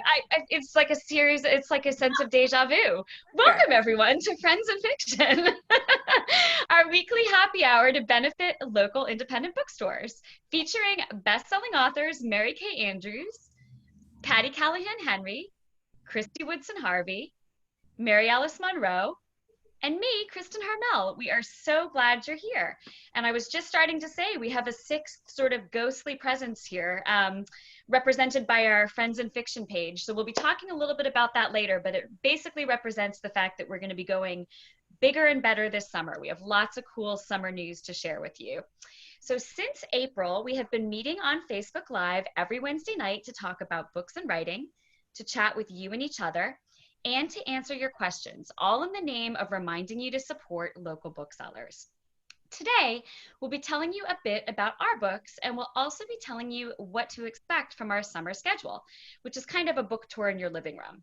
Hi, it's like a series, it's like a sense of deja vu. Welcome everyone to Friends in Fiction, our weekly happy hour to benefit local independent bookstores, featuring best-selling authors Mary Kay Andrews, Patti Callahan Henry, Kristy Woodson Harvey, Mary Alice Monroe, and me, Kristin Harmel. We are so glad you're here. And I was just starting to say we have a sixth sort of ghostly presence here, represented by our Friends in Fiction page. So we'll be talking a little bit about that later, but it basically represents the fact that we're going to be going bigger and better this summer. We have lots of cool summer news to share with you. So since April, we have been meeting on Facebook Live every Wednesday night to talk about books and writing, to chat with you and each other, and to answer your questions, all in the name of reminding you to support local booksellers. Today, we'll be telling you a bit about our books, and we'll also be telling you what to expect from our summer schedule, which is kind of a book tour in your living room.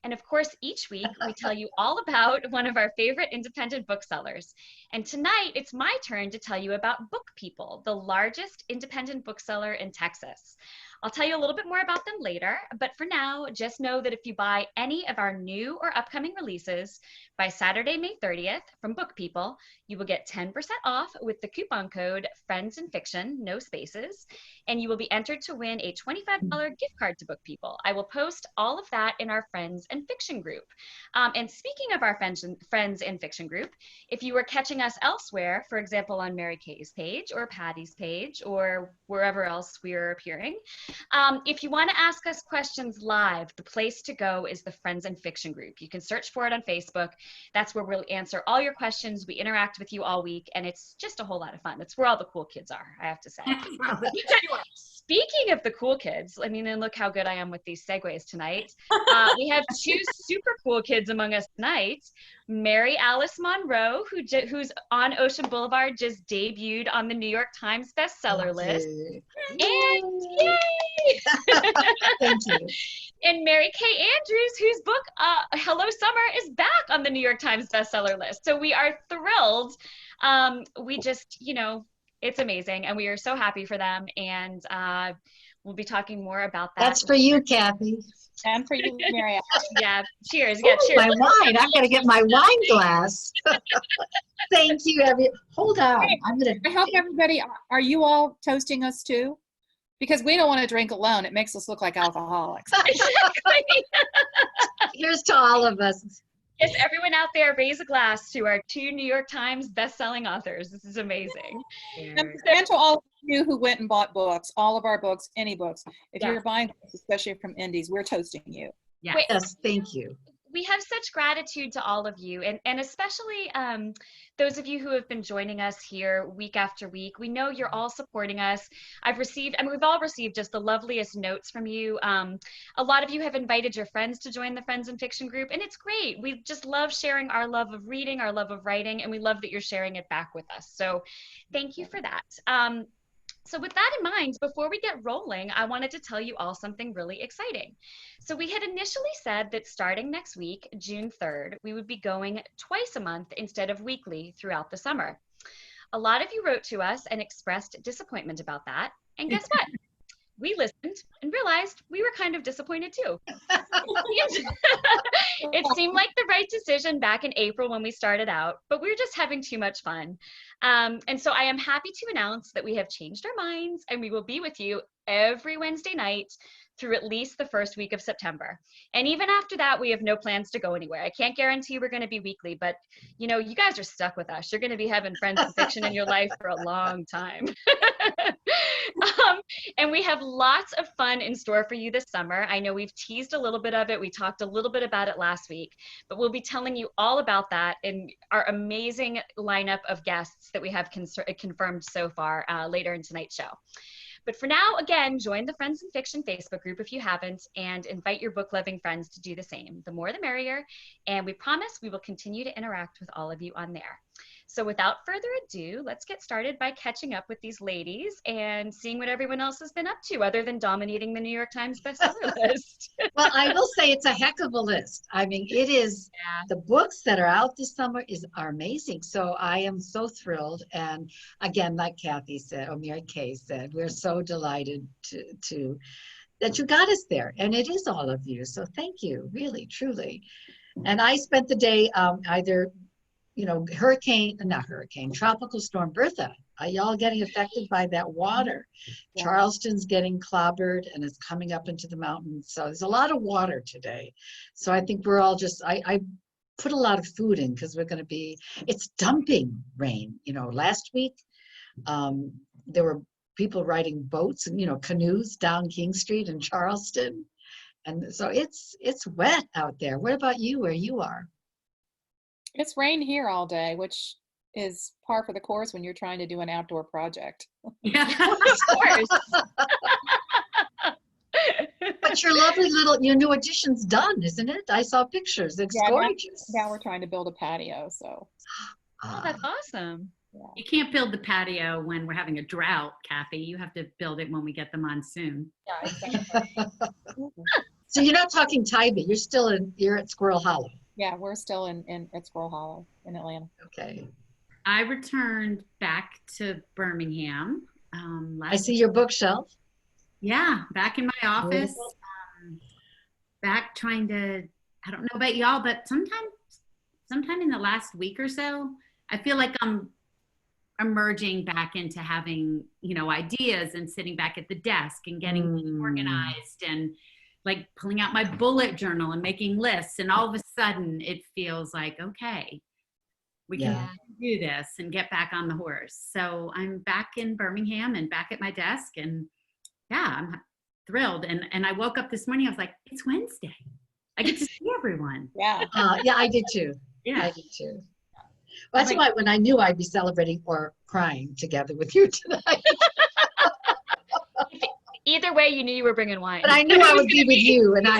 And of course, each week we tell you all about one of our favorite independent booksellers. And tonight, it's my turn to tell you about Book People, the largest independent bookseller in Texas. I'll tell you a little bit more about them later, but for now, just know that if you buy any of our new or upcoming releases by Saturday, May 30th from Book People, you will get 10% off with the coupon code Friends in Fiction, no spaces, and you will be entered to win a $25 gift card to Book People. I will post all of that in our Friends in Fiction group. And speaking of our Friends in Fiction group, if you were catching us elsewhere, for example, on Mary Kay's page or Patty's page or wherever else we are appearing, if you want to ask us questions live, the place to go is the Friends in Fiction group. You can search for it on Facebook. That's where we'll answer all your questions. We interact with you all week, and it's just a whole lot of fun. It's where all the cool kids are, I have to say. Speaking of the cool kids, I mean, and look how good I am with these segues tonight. We have two super cool kids among us tonight. Mary Alice Monroe, who's On Ocean Boulevard, just debuted on the New York Times bestseller list. And yay! Thank you. And Mary Kay Andrews, whose book, Hello Summer, is back on the New York Times bestseller list. So we are thrilled. We just, it's amazing. And we are so happy for them. And we'll be talking more about that. That's for you, Kathy. And for you, Mary. Yeah, cheers. Yeah, Ooh, cheers. my wine. I've got to get my wine glass. Thank you, Hold on. I hope everybody, are you all toasting us too? Because we don't want to drink alone. It makes us look like alcoholics. Exactly. Here's to all of us. Yes, everyone out there, raise a glass to our two New York Times best-selling authors. This is amazing. And to all of you who went and bought books, all of our books, any books. If you're buying books, especially from indies, we're toasting you. Yes, thank you. We have such gratitude to all of you, and especially those of you who have been joining us here week after week. We know you're all supporting us. We've all received just the loveliest notes from you. A lot of you have invited your friends to join the Friends in Fiction group, and it's great. We just love sharing our love of reading, our love of writing, and we love that you're sharing it back with us. So thank you for that. So with that in mind, before we get rolling, I wanted to tell you all something really exciting. So we had initially said that starting next week, June 3rd, we would be going twice a month instead of weekly throughout the summer. A lot of you wrote to us and expressed disappointment about that. And guess what? We listened and realized we were kind of disappointed too. It seemed like the right decision back in April when we started out, but we were just having too much fun. And so I am happy to announce that we have changed our minds and we will be with you every Wednesday night through at least the first week of September. And even after that, we have no plans to go anywhere. I can't guarantee we're going to be weekly, but you guys are stuck with us. You're going to be having Friends in Fiction in your life for a long time. And we have lots of fun in store for you this summer. I know we've teased a little bit of it. We talked a little bit about it last week, but we'll be telling you all about that in our amazing lineup of guests that we have confirmed so far later in tonight's show. But for now, again, join the Friends in Fiction Facebook group if you haven't, and invite your book-loving friends to do the same. The more the merrier, and we promise we will continue to interact with all of you on there. So without further ado, let's get started by catching up with these ladies and seeing what everyone else has been up to other than dominating the New York Times bestseller list. Well, I will say it's a heck of a list. I mean, it is, the books that are out this summer are amazing. So I am so thrilled. And again, like Kathy said, or Mary Kay said, we're so delighted to that you got us there. And it is all of you. So thank you, really, truly. And I spent the day either, tropical storm Bertha. Are y'all getting affected by that water? Yeah. Charleston's getting clobbered and it's coming up into the mountains. So there's a lot of water today. So I think we're all just, I put a lot of food in because it's dumping rain. Last week there were people riding boats and, canoes down King Street in Charleston. And so it's wet out there. What about you where you are? It's rained here all day, which is par for the course when you're trying to do an outdoor project. Yeah, of course. But your lovely your new addition's done, isn't it? I saw pictures. It's gorgeous. Now we're trying to build a patio, so. Oh, that's awesome. Yeah. You can't build the patio when we're having a drought, Kathy. You have to build it when we get the monsoon. Yeah, exactly. So you're not talking Tybee. You're at Squirrel Hollow. Yeah, we're still at Squirrel Hollow in Atlanta. Okay. I returned back to Birmingham. I see your bookshelf. Yeah, back in my office. Back trying to, I don't know about y'all, but sometime in the last week or so, I feel like I'm emerging back into having, ideas and sitting back at the desk and getting things organized and like pulling out my bullet journal and making lists. And all of a sudden it feels like, okay, we can do this and get back on the horse. So I'm back in Birmingham and back at my desk, and I'm thrilled. And I woke up this morning, I was like, it's Wednesday. I get to see everyone. Yeah. I did too. Yeah. I did too. Well, that's why when I knew I'd be celebrating or crying together with you tonight. Either way, you knew you were bringing wine. But I knew I would be with you, and I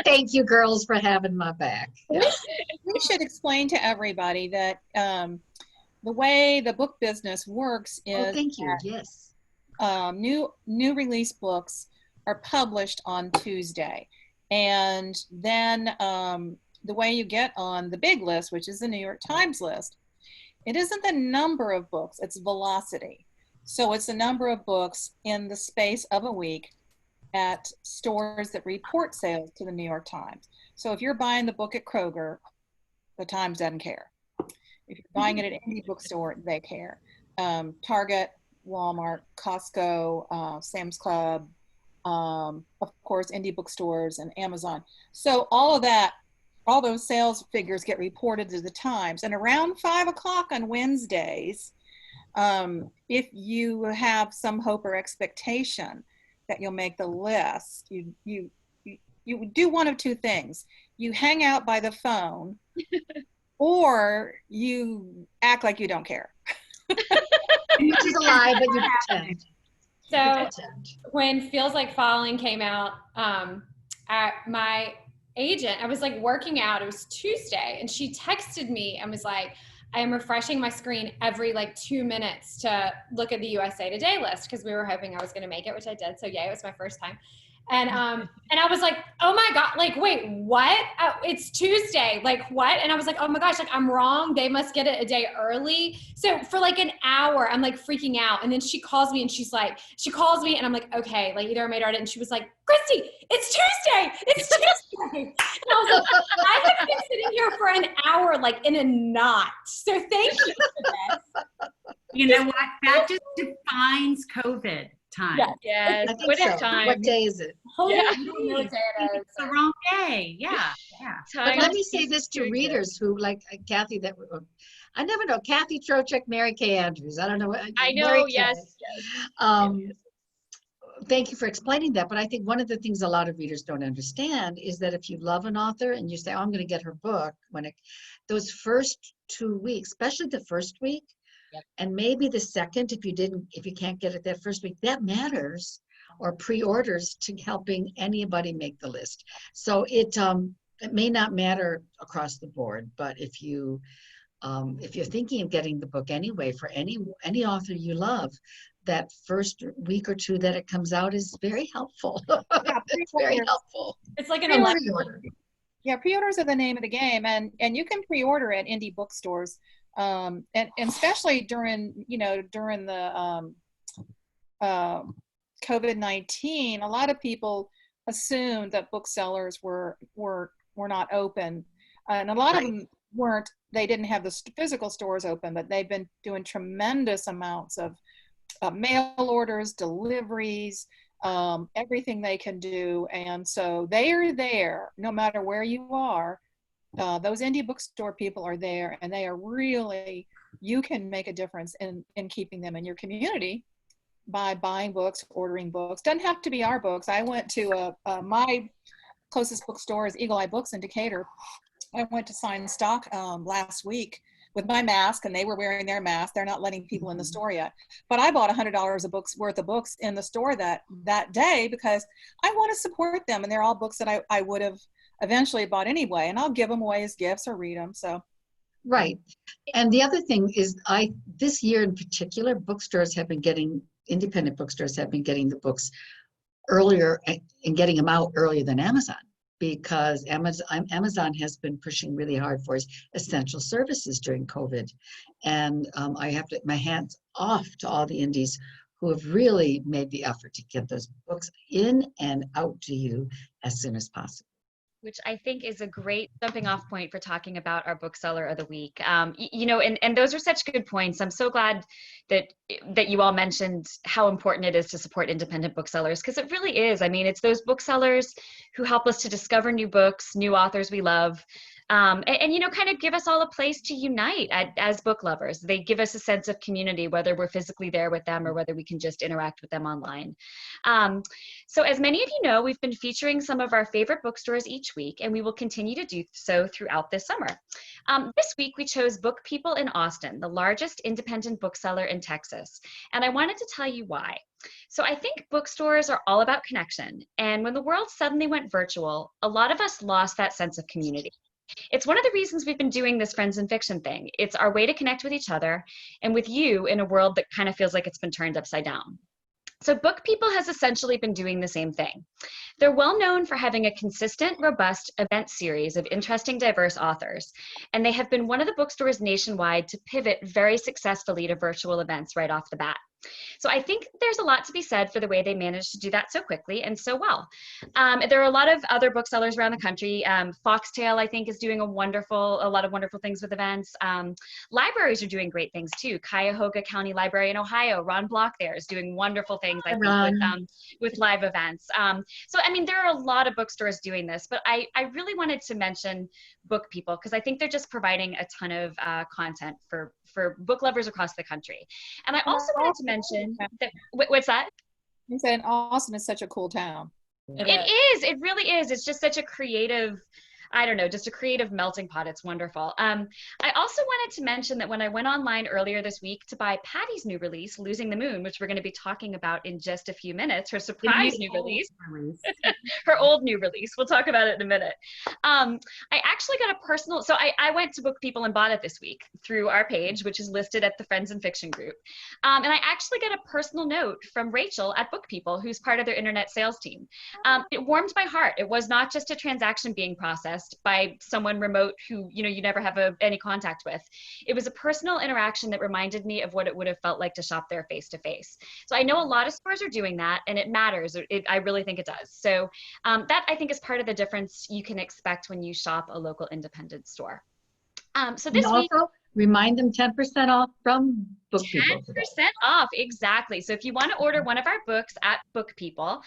thank you, girls, for having my back. Yeah. We should explain to everybody that the way the book business works is thank you. Yes. New release books are published on Tuesday, and then the way you get on the big list, which is the New York Times list, it isn't the number of books, it's velocity. So it's the number of books in the space of a week at stores that report sales to the New York Times. So if you're buying the book at Kroger, the Times doesn't care. If you're buying it at any bookstore, they care. Target, Walmart, Costco, Sam's Club, of course, indie bookstores and Amazon. So all those sales figures get reported to the Times. And around 5 o'clock on Wednesdays, if you have some hope or expectation that you'll make the list, you do one of two things. You hang out by the phone or you act like you don't care. Which is a lie, but you pretend. So when Feels Like Falling came out, my agent, I was like working out, it was Tuesday, and she texted me and was like, I am refreshing my screen every 2 minutes to look at the USA Today list because we were hoping I was going to make it, which I did. So yay, it was my first time. And I was like, oh my God, wait, what? It's Tuesday, what? And I was like, oh my gosh, I'm wrong. They must get it a day early. So for an hour, I'm freaking out. And then she calls me and she calls me and I'm like, okay, either I made her it. And she was like, Kristy, it's Tuesday. It's Tuesday. And I was like, I have been sitting here for an hour, in a knot. So thank you for this. You know what? That just defines COVID time. Yes. What time? What day is it? I don't know what day it is. It's the wrong day. Yeah. But let me say this to readers who, Kathy, I never know. Kathy Trocheck, Mary Kay Andrews. I don't know. I know. Yes. Thank you for explaining that. But I think one of the things a lot of readers don't understand is that if you love an author and you say, oh, I'm going to get her book, those first 2 weeks, especially the first week, and maybe the second, if you can't get it that first week, that matters, or pre-orders to helping anybody make the list. So it may not matter across the board, but if you're thinking of getting the book anyway, for any author you love, that first week or two that it comes out is very helpful. It's very helpful. It's like an pre-order. Yeah, pre-orders are the name of the game, and you can pre-order at indie bookstores. And especially during the COVID-19, a lot of people assumed that booksellers were not open, and a lot of them weren't. They didn't have the physical stores open, but they've been doing tremendous amounts of mail orders, deliveries, everything they can do. And so they are there no matter where you are. Those indie bookstore people are there, and they are really, you can make a difference in keeping them in your community by buying books, ordering books. Doesn't have to be our books. I went to my closest bookstore is Eagle Eye Books in Decatur. I went to sign stock last week with my mask, and they were wearing their mask. They're not letting people in the store yet. But I bought $100 of books worth of books in the store that day because I want to support them. And they're all books that I would have eventually bought anyway, and I'll give them away as gifts or read them. So. Right. And the other thing is this year in particular, independent bookstores have been getting the books earlier and getting them out earlier than Amazon, because Amazon has been pushing really hard for essential services during COVID. And I have to, my hands off to all the indies who have really made the effort to get those books in and out to you as soon as possible. Which I think is a great jumping off point for talking about our bookseller of the week. And those are such good points. I'm so glad that you all mentioned how important it is to support independent booksellers, because it really is. I mean, it's those booksellers who help us to discover new books, new authors we love, and kind of give us all a place to unite as book lovers. They give us a sense of community, whether we're physically there with them or whether we can just interact with them online. So as many of you know, we've been featuring some of our favorite bookstores each week, and we will continue to do so throughout this summer. This week, we chose Book People in Austin, the largest independent bookseller in Texas. And I wanted to tell you why. So I think bookstores are all about connection. And when the world suddenly went virtual, a lot of us lost that sense of community. It's one of the reasons we've been doing this Friends in Fiction thing. It's our way to connect with each other and with you in a world that kind of feels like it's been turned upside down. So Book People has essentially been doing the same thing. They're well known for having a consistent, robust event series of interesting, diverse authors, and they have been one of the bookstores nationwide to pivot very successfully to virtual events right off the bat. So I think there's a lot to be said for the way they managed to do that so quickly and so well. There are a lot of other booksellers around the country. Foxtail, I think, is doing a lot of wonderful things with events. Libraries are doing great things too. Cuyahoga County Library in Ohio, Ron Block there is doing wonderful things, I think, with live events. So, I mean, there are a lot of bookstores doing this, but I really wanted to mention Book People because I think they're just providing a ton of content for book lovers across the country. And I also wanted to mention that, what's that? You said Austin is such a cool town. It really is. It's just such a creative, just a creative melting pot. It's wonderful. I also wanted to mention that when I went online earlier this week to buy Patti's new release, Losing the Moon, which we're going to be talking about in just a few minutes, her surprise new release, her old new release. We'll talk about it in a minute. I actually got a personal, so I went to Book People and bought it this week through our page, which is listed at the Friends in Fiction group. And I actually got a personal note from Rachel at Book People, who's part of their internet sales team. It warmed my heart. It was not just a transaction being processed by someone remote who you never have any contact with. It was a personal interaction that reminded me of what it would have felt like to shop there face to face. So I know a lot of stores are doing that, and it matters. I really think it does. So that I think is part of the difference you can expect when you shop a local independent store. So this week, remind them 10% off from Book People. 10% off, exactly. So if you want to order one of our books at Book People,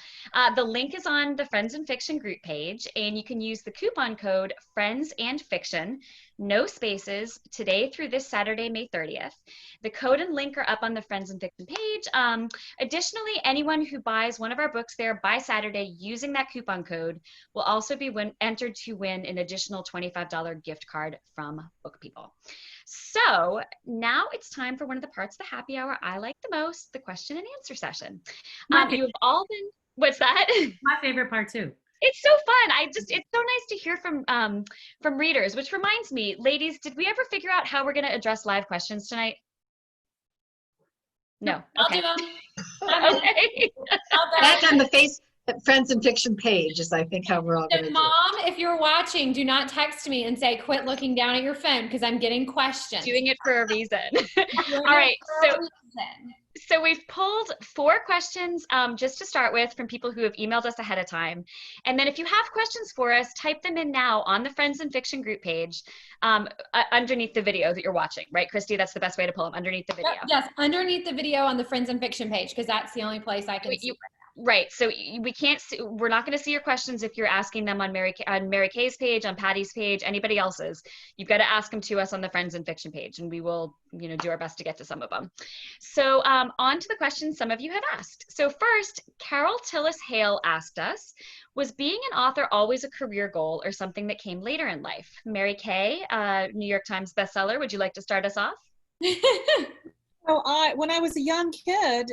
the link is on the Friends in Fiction group page, and you can use the coupon code Friends and Fiction, no spaces, today through this Saturday, May 30th. The code and link are up on the Friends in Fiction page. Additionally, anyone who buys one of our books there by Saturday using that coupon code will also be entered to win an additional $25 gift card from Book People. So now it's time for one of the parts of the happy hour I like the most, the question and answer session. You've all been, what's that? My favorite part too. It's so fun. It's so nice to hear from readers, which reminds me, ladies, did we ever figure out how we're going to address live questions tonight? No. I'll Okay. do them. Okay. Back on the Friends in Fiction page is, I think, how we're all going to do it. Mom, if you're watching, do not text me and say, quit looking down at your phone because I'm getting questions. Doing it for a reason. All right. So So we've pulled 4 questions just to start with from people who have emailed us ahead of time. And then if you have questions for us, type them in now on the Friends in Fiction group page underneath the video that you're watching, right, Kristy? That's the best way to pull them, underneath the video. Yes, underneath the video on the Friends in Fiction page, because that's the only place I can see. Right. So we can't see, we're not going to see your questions if you're asking them on Mary Kay's page, on Patty's page, anybody else's. You've got to ask them to us on the Friends in Fiction page, and we will, do our best to get to some of them. So on to the questions some of you have asked. So first, Carol Tillis Hale asked us, was being an author always a career goal or something that came later in life? Mary Kay, New York Times bestseller, would you like to start us off? Well, when I was a young kid,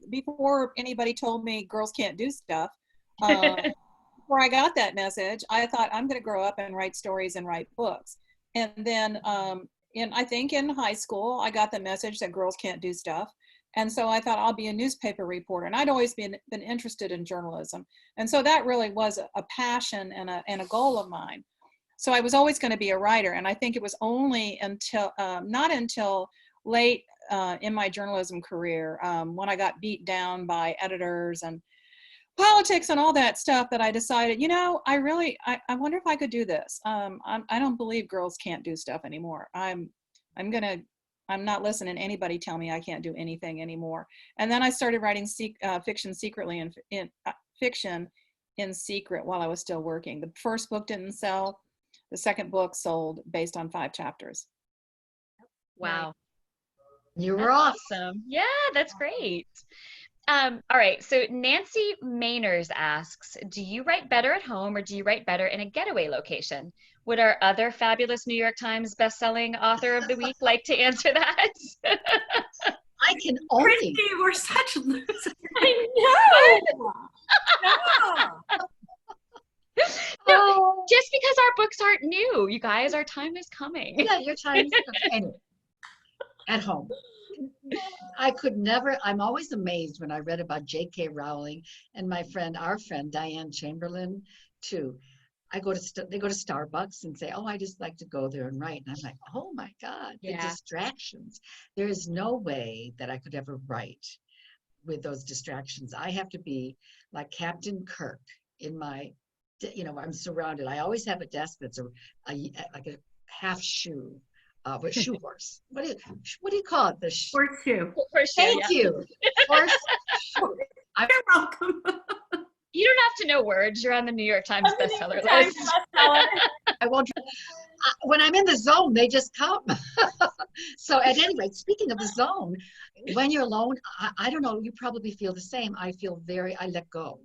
before anybody told me girls can't do stuff, before I got that message, I thought I'm going to grow up and write stories and write books. And then I think in high school, I got the message that girls can't do stuff. And so I thought I'll be a newspaper reporter. And I'd always been interested in journalism. And so that really was a passion and a goal of mine. So I was always going to be a writer. And I think it was only until, not until late in my journalism career, when I got beat down by editors and politics and all that stuff, that I decided, I wonder if I could do this. I don't believe girls can't do stuff anymore. I'm not listening to anybody tell me I can't do anything anymore. And then I started writing fiction secretly in fiction in secret while I was still working. The first book didn't sell. The second book sold based on 5 chapters. Wow. You were off. Awesome. Yeah, that's great. All right. So Nancy Mainers asks, do you write better at home or do you write better in a getaway location? Would our other fabulous New York Times bestselling author of the week like to answer that? I can only. Kristy, we're such losers. I know. No, just because our books aren't new, you guys, our time is coming. Yeah, your time is coming. Anyway, at home. I could never, I'm always amazed when I read about J.K. Rowling and our friend Diane Chamberlain too. They go to Starbucks and say, oh, I just like to go there and write. And I'm like, oh my God, the distractions. There is no way that I could ever write with those distractions. I have to be like Captain Kirk in my, I'm surrounded. I always have a desk that's like a half shoe. But shoe horse. What do you call it? The horseshoe. Thank you. Horse. You're welcome. You don't have to know words. You're on the New York Times bestseller list. I won't. When I'm in the zone, they just come. So at any rate, speaking of the zone, when you're alone, I don't know. You probably feel the same. I let go.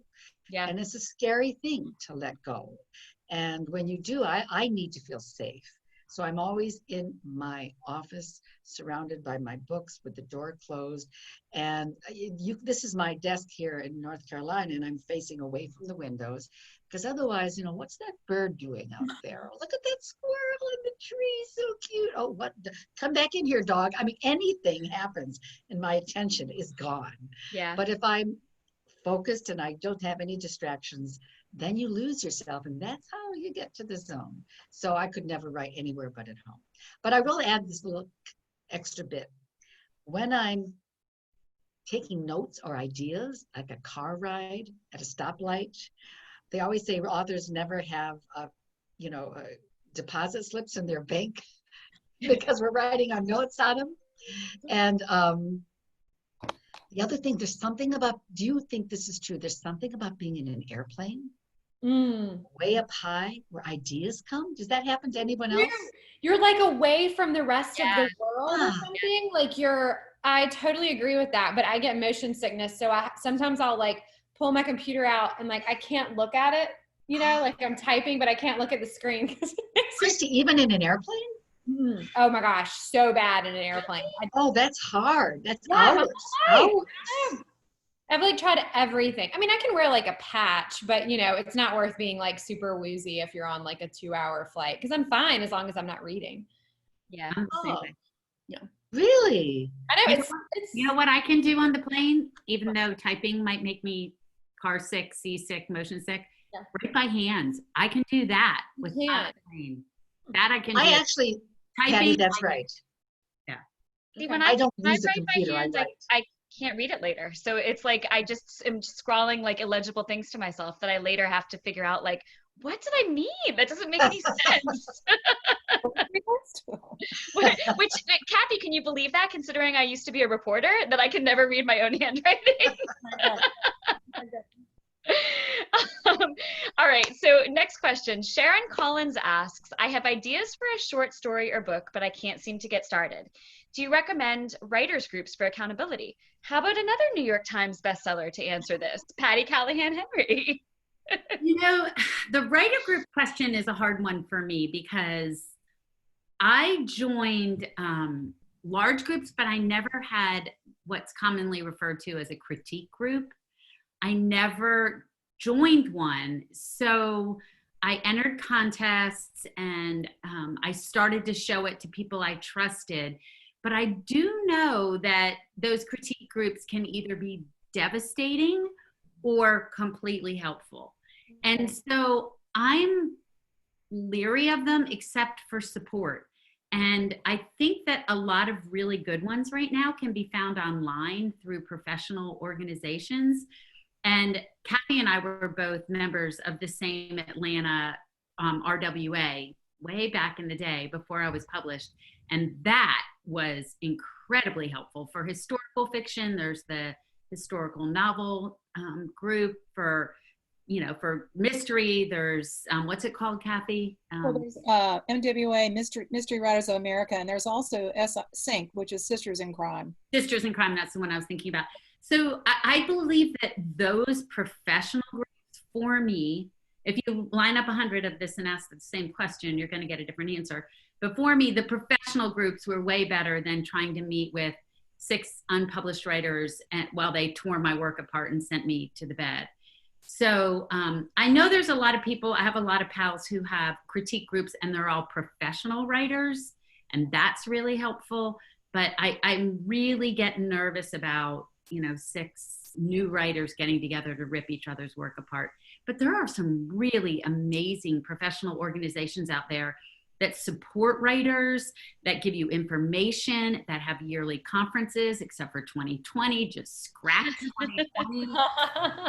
Yeah. And it's a scary thing to let go. And when you do, I need to feel safe. So I'm always in my office, surrounded by my books with the door closed. And this is my desk here in North Carolina, and I'm facing away from the windows, because otherwise, what's that bird doing out there? Look at that squirrel in the tree, so cute. Oh, come back in here, dog. I mean, anything happens and my attention is gone. Yeah. But if I'm focused and I don't have any distractions, then you lose yourself, and that's how you get to the zone. So I could never write anywhere but at home. But I will add this little extra bit. When I'm taking notes or ideas, like a car ride at a stoplight, they always say authors never have, deposit slips in their bank because we're writing our notes on them. And the other thing, there's something about, do you think this is true? There's something about being in an airplane way up high where ideas come. Does that happen to anyone else? You're like away from the rest of the world or something. Like I totally agree with that, but I get motion sickness. So sometimes I'll like pull my computer out and like, I can't look at it, like I'm typing, but I can't look at the screen. Kristy, even in an airplane? Oh my gosh, so bad in an airplane. Oh, that's hard. That's hours. I've like tried everything. I mean, I can wear like a patch, but it's not worth being like super woozy if you're on like a 2-hour flight, because I'm fine as long as I'm not reading. Yeah. Yeah. Really? I know. You know what I can do on the plane, even though typing might make me car sick, seasick, motion sick? Yeah. Write by hand. I can do that with the plane. That I can do. Actually, typing, Patty, that's right. Yeah. See, when I don't use a computer, I write. can't read it later. So it's like I just am scrawling like illegible things to myself that I later have to figure out, like, what did I mean? That doesn't make any sense. Which, Kathy, can you believe that, considering I used to be a reporter, that I could never read my own handwriting? All right, so next question. Sharon Collins asks, I have ideas for a short story or book, but I can't seem to get started. Do you recommend writers groups for accountability? How about another New York Times bestseller to answer this? Patti Callahan Henry. You know, the writer group question is a hard one for me because I joined large groups, but I never had what's commonly referred to as a critique group. I never joined one. So I entered contests and I started to show it to people I trusted. But I do know that those critique groups can either be devastating or completely helpful. And so I'm leery of them except for support. And I think that a lot of really good ones right now can be found online through professional organizations. And Kathy and I were both members of the same Atlanta RWA way back in the day before I was published. And that was incredibly helpful for historical fiction. There's the historical novel group for, you know, for mystery. There's, what's it called, Kathy? Well, there's MWA, Mystery Writers of America, and there's also SYNC, which is Sisters in Crime. Sisters in Crime, that's the one I was thinking about. So I believe that those professional groups, for me, if you line up 100 of this and ask the same question, you're going to get a different answer. But for me, the professional groups were way better than trying to meet with 6 unpublished writers while they tore my work apart and sent me to the bed. So I know there's a lot of people, I have a lot of pals who have critique groups and they're all professional writers, and that's really helpful. But I'm really getting nervous about, you know, 6 new writers getting together to rip each other's work apart. But there are some really amazing professional organizations out there that support writers, that give you information, that have yearly conferences, except for 2020, just scratch 2020.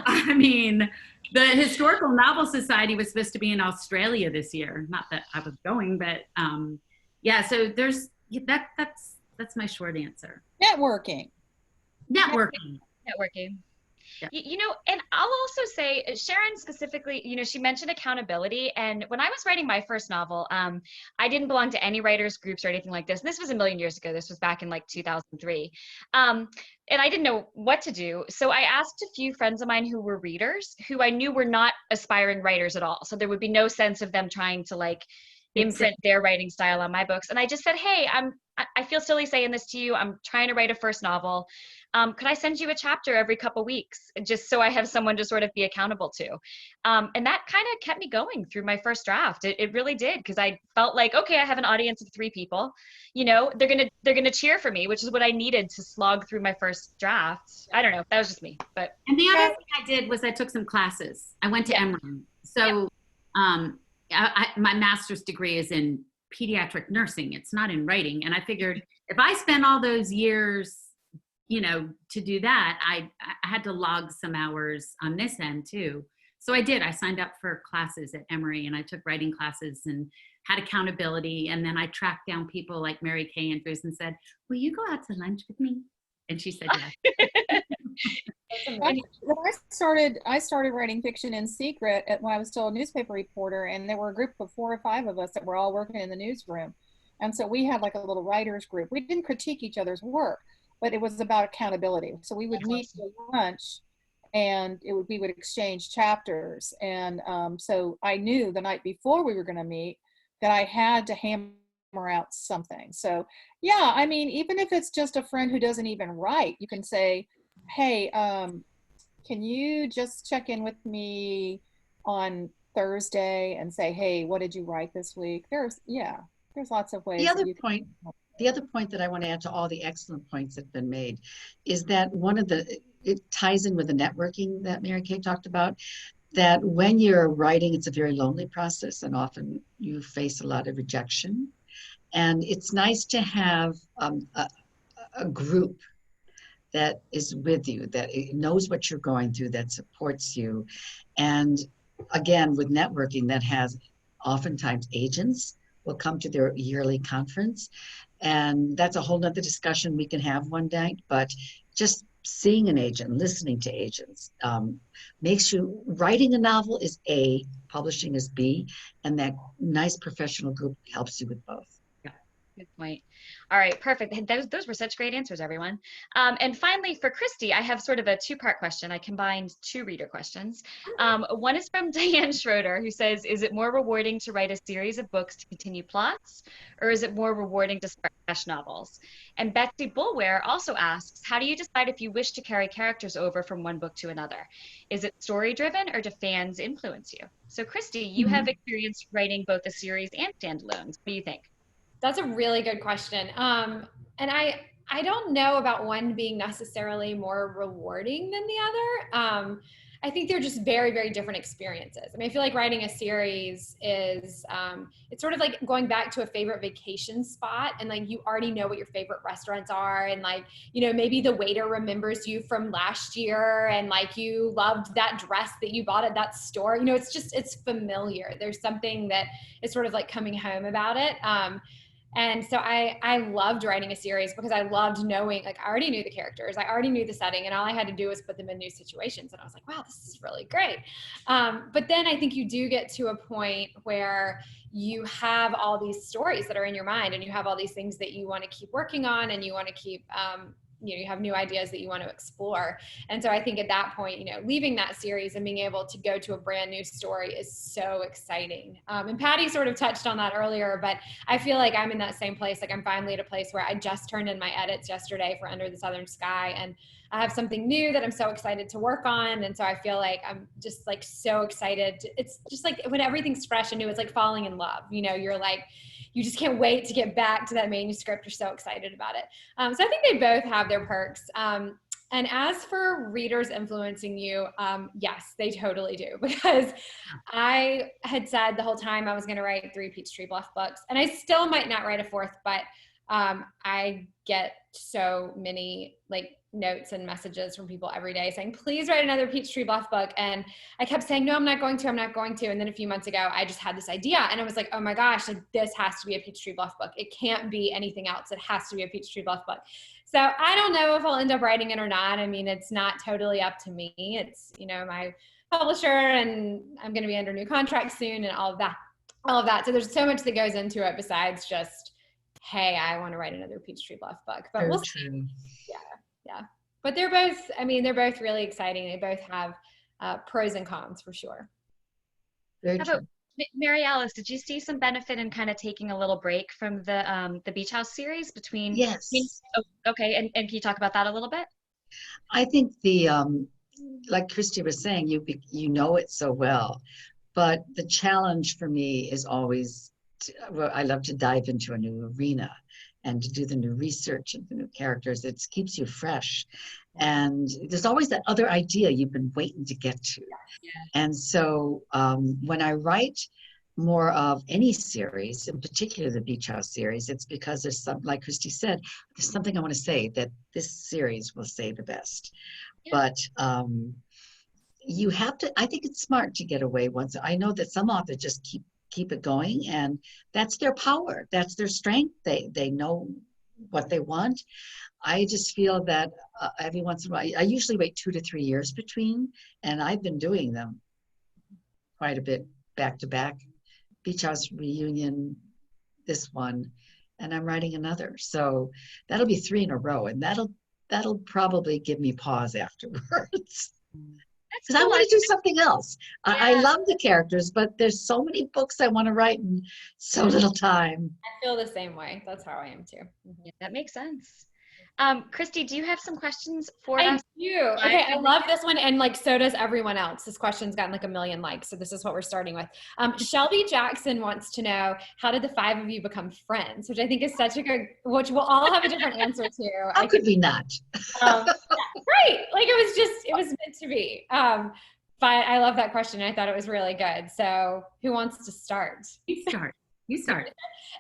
I mean, the Historical Novel Society was supposed to be in Australia this year. Not that I was going, but yeah, so there's, that's my short answer. Networking. Yeah. You know, and I'll also say, Sharon specifically, you know, she mentioned accountability. And when I was writing my first novel, I didn't belong to any writers groups or anything like this. And this was a million years ago. This was back in like 2003. And I didn't know what to do. So I asked a few friends of mine who were readers, who I knew were not aspiring writers at all. So there would be no sense of them trying to like imprint their writing style on my books. And I just said, hey, I feel silly saying this to you. I'm trying to write a first novel. Could I send you a chapter every couple weeks, just so I have someone to sort of be accountable to? And that kind of kept me going through my first draft. It really did, because I felt like, okay, I have an audience of 3 people. You know, they're gonna cheer for me, which is what I needed to slog through my first draft. I don't know, that was just me. But and the other thing I did was I took some classes. I went to Emory. So my master's degree is in pediatric nursing. It's not in writing. And I figured if I spent all those years, you know, to do that, I had to log some hours on this end too. So I did. I signed up for classes at Emory, and I took writing classes and had accountability. And then I tracked down people like Mary Kay Andrews and said, will you go out to lunch with me? And she said yes. I started writing fiction in secret when I was still a newspaper reporter, and there were a group of 4 or 5 of us that were all working in the newsroom. And so we had like a little writers group. We didn't critique each other's work, but it was about accountability. So we would meet for lunch, and we would exchange chapters. And so I knew the night before we were going to meet that I had to hammer out something. So yeah, I mean, even if it's just a friend who doesn't even write, you can say, hey, can you just check in with me on Thursday and say, hey, what did you write this week? There's lots of ways. The other point that I want to add to all the excellent points that have been made is that it ties in with the networking that Mary Kay talked about, that when you're writing, it's a very lonely process, and often you face a lot of rejection. And it's nice to have a group that is with you, that it knows what you're going through, that supports you. And again, with networking, that has oftentimes agents will come to their yearly conference. And that's a whole nother discussion we can have one day, but just seeing an agent, listening to agents, makes you, writing a novel is A, publishing is B, and that nice professional group helps you with both. Yeah, good point. All right, perfect. Those were such great answers, everyone. And finally, for Kristy, I have sort of a two-part question. I combined two reader questions. One is from Diane Schroeder, who says, is it more rewarding to write a series of books to continue plots, or is it more rewarding to start fresh novels? And Betsy Bulware also asks, how do you decide if you wish to carry characters over from one book to another? Is it story-driven, or do fans influence you? So Kristy, you have experience writing both a series and standalones. What do you think? That's a really good question. And I don't know about one being necessarily more rewarding than the other. I think they're just very, very different experiences. I mean, I feel like writing a series is, it's sort of like going back to a favorite vacation spot, and like you already know what your favorite restaurants are, and like, you know, maybe the waiter remembers you from last year, and like you loved that dress that you bought at that store. You know, it's just, it's familiar. There's something that is sort of like coming home about it. And so I loved writing a series because I loved knowing, like, I already knew the characters, I already knew the setting, and all I had to do was put them in new situations. And I was like, wow, this is really great. But then I think you do get to a point where you have all these stories that are in your mind, and you have all these things that you want to keep working on, and you want to keep, you know, you have new ideas that you want to explore. And so I think at that point, you know, leaving that series and being able to go to a brand new story is so exciting. And Patti sort of touched on that earlier, but I feel like I'm in that same place. Like I'm finally at a place where I just turned in my edits yesterday for Under the Southern Sky, and I have something new that I'm so excited to work on. And so I feel like I'm just like so excited. It's just like when everything's fresh and new, it's like falling in love. You know, you're like, you just can't wait to get back to that manuscript. You're so excited about it. So I think they both have their perks. And as for readers influencing you, yes, they totally do. Because I had said the whole time I was going to write 3 Peachtree Bluff books, and I still might not write a 4th, but I get so many like notes and messages from people every day saying, please write another Peachtree Bluff book. And I kept saying, no, I'm not going to. And then a few months ago, I just had this idea, and I was like, oh my gosh, like, this has to be a Peachtree Bluff book. It can't be anything else. It has to be a Peachtree Bluff book. So I don't know if I'll end up writing it or not. I mean, it's not totally up to me. It's, you know, my publisher, and I'm going to be under new contract soon, and all of that. So there's so much that goes into it besides just, hey, I want to write another Peachtree Bluff book. But we'll see. Yeah. But they're both, I mean, they're both really exciting. They both have pros and cons for sure. Very How true. about Mary Alice? Did you see some benefit in kind of taking a little break from the Beach House series between? Yes. Okay, and can you talk about that a little bit? I think the like Kristy was saying, you know it so well, but the challenge for me is always, well, I love to dive into a new arena and to do the new research and the new characters. It keeps you fresh. And there's always that other idea you've been waiting to get to. Yeah. And so when I write more of any series, in particular the Beach House series, it's because there's some, like Kristy said, there's something I want to say that this series will say the best. Yeah. But you have to, I think it's smart to get away once. I know that some authors just keep it going, and that's their power, that's their strength. They know what they want. I just feel that every once in a while, I usually wait 2 to 3 years between, and I've been doing them quite a bit back to back. Beach House reunion, this one, and I'm writing another. So that'll be 3 in a row, and that'll probably give me pause afterwards. Because I want to do something else. Yeah. I love the characters, but there's so many books I want to write in so little time. I feel the same way. That's how I am too. Yeah, that makes sense. Kristy, do you have some questions for us? I do. Okay, I love this one, and like so does everyone else. This question's gotten like 1 million likes, so this is what we're starting with. Shelby Jackson wants to know, how did the 5 of you become friends? Which I think is such a good, which we'll all have a different answer to. How could we not? Yeah, right. Like it was meant to be. But I love that question. I thought it was really good. So who wants to start? You start.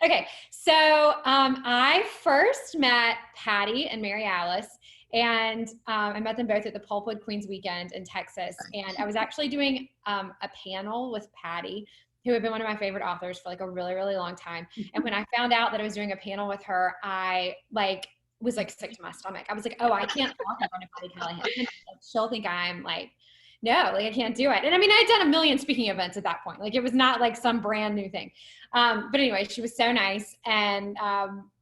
Okay, so I first met Patti and Mary Alice And I met them both at the Pulpwood Queens Weekend in Texas. And I was actually doing a panel with Patti, who had been one of my favorite authors for like a really, really long time. And when I found out that I was doing a panel with her, I was like sick to my stomach. I was like, oh, I can't talk in front of Patti Callahan. She'll think I'm like, no, like I can't do it. And I mean, I'd done a million speaking events at that point. Like it was not like some brand new thing. But anyway, she was so nice, and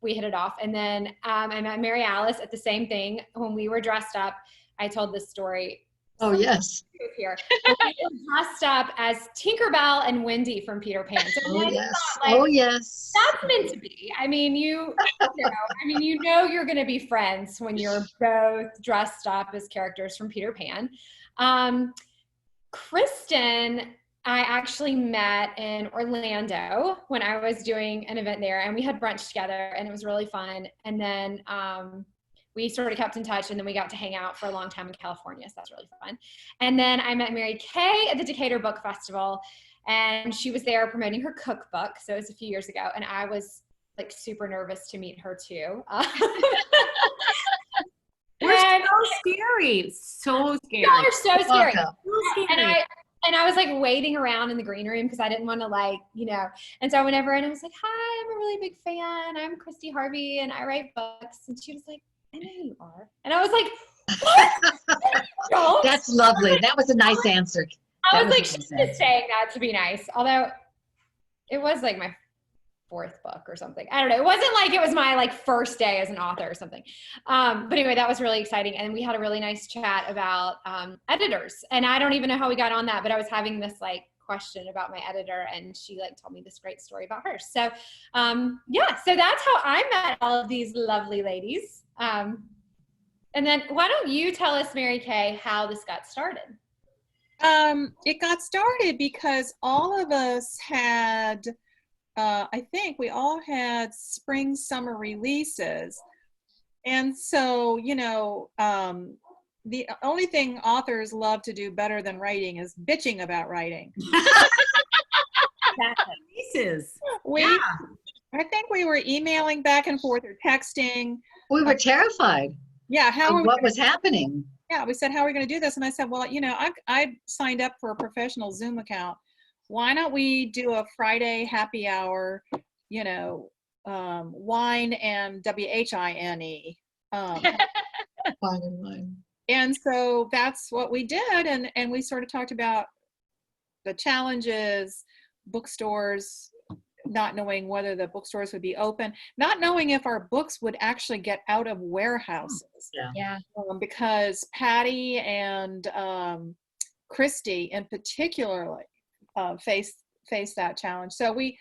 we hit it off. And then I met Mary Alice at the same thing. When we were dressed up, I told this story. Oh, yes. Here. We were dressed up as Tinkerbell and Wendy from Peter Pan. So Oh, yes. Thought, like, oh, yes. that's meant to be. I mean, you know you're going to be friends when you're both dressed up as characters from Peter Pan. Kristin, I actually met in Orlando when I was doing an event there, and we had brunch together, and it was really fun. And then we sort of kept in touch, and then we got to hang out for a long time in California, so that's really fun. And then I met Mary Kay at the Decatur Book Festival, and she was there promoting her cookbook, so it was a few years ago, and I was like super nervous to meet her too. We're so scary. So scary. Y'all are so scary. So scary. And I was like waiting around in the green room because I didn't want to like, and so I went over and I was like, hi, I'm a really big fan. I'm Kristy Harvey and I write books. And she was like, I know you are. And I was like, what? That's lovely. That was a nice answer. I was like, she's just saying that to be nice. Although it was like my fourth book or something. I don't know. It wasn't like it was my like first day as an author or something. But anyway, that was really exciting. And we had a really nice chat about editors. And I don't even know how we got on that, but I was having this like question about my editor, and she like told me this great story about her. So yeah, so that's how I met all of these lovely ladies. And then why don't you tell us, Mary Kay, how this got started? It got started because all of us had I think we all had spring, summer releases. And so, the only thing authors love to do better than writing is bitching about writing. Releases. I think we were emailing back and forth or texting. We were terrified. Yeah. What was happening? Yeah. We said, how are we going to do this? And I said, well, I signed up for a professional Zoom account. Why don't we do a Friday happy hour, wine and WHINE. Wine. And so that's what we did. And we sort of talked about the challenges, bookstores, not knowing whether the bookstores would be open, not knowing if our books would actually get out of warehouses. Yeah. Because Patti and Kristy in particular face that challenge. So we,